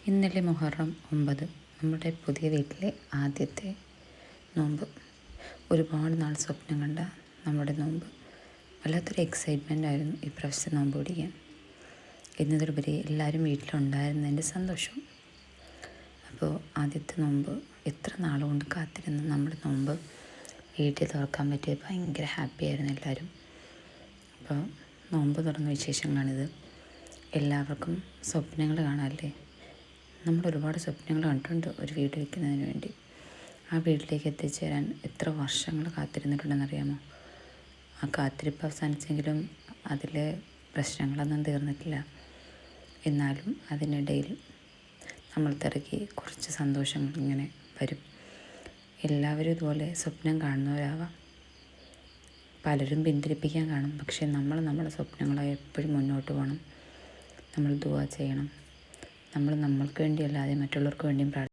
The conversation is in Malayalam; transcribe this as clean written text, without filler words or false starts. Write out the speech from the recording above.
ഇന്നലെ മുഹറം 9, നമ്മുടെ പുതിയ വീട്ടിലെ ആദ്യത്തെ നോമ്പ്. ഒരുപാട് നാൾ സ്വപ്നം കണ്ട നമ്മുടെ നോമ്പ്. വല്ലാത്തൊരു എക്സൈറ്റ്മെൻ്റ് ആയിരുന്നു ഈ പ്രാവശ്യത്തെ നോമ്പ് പിടിക്കാൻ. എന്നതിലുപരി എല്ലാവരും വീട്ടിലുണ്ടായിരുന്നതിൻ്റെ സന്തോഷം. അപ്പോൾ ആദ്യത്തെ നോമ്പ് എത്ര നാളുകൊണ്ട് കാത്തിരുന്ന് നമ്മുടെ നോമ്പ് വീട്ടിൽ തുറക്കാൻ പറ്റിയത് ഭയങ്കര ഹാപ്പി ആയിരുന്നു എല്ലാവരും. അപ്പോൾ നോമ്പ് തുറന്ന വിശേഷങ്ങളാണിത്. എല്ലാവർക്കും സ്വപ്നങ്ങൾ കാണാമല്ലേ? നമ്മൾ ഒരുപാട് സ്വപ്നങ്ങൾ കണ്ടിട്ടുണ്ട് ഒരു വീട് വയ്ക്കുന്നതിന് വേണ്ടി. ആ വീട്ടിലേക്ക് എത്തിച്ചേരാൻ എത്ര വർഷങ്ങൾ കാത്തിരുന്നിട്ടുണ്ടെന്നറിയാമോ? ആ കാത്തിരിപ്പ് അവസാനിച്ചെങ്കിലും അതിലെ പ്രശ്നങ്ങളൊന്നും തീർന്നിട്ടില്ല. എന്നാലും അതിനിടയിൽ നമ്മൾ തിരക്കി കുറച്ച് സന്തോഷങ്ങൾ ഇങ്ങനെ വരും. എല്ലാവരും ഇതുപോലെ സ്വപ്നം കാണുന്നവരാവാം. പലരും പിന്തിരിപ്പിക്കാൻ കാണും. പക്ഷേ നമ്മൾ നമ്മുടെ സ്വപ്നങ്ങളായി എപ്പോഴും മുന്നോട്ട് പോകണം. നമ്മൾ ദുആ ചെയ്യണം. നമ്മൾ നമ്മൾക്ക് വേണ്ടിയല്ലാതെ മറ്റുള്ളവർക്ക് വേണ്ടിയും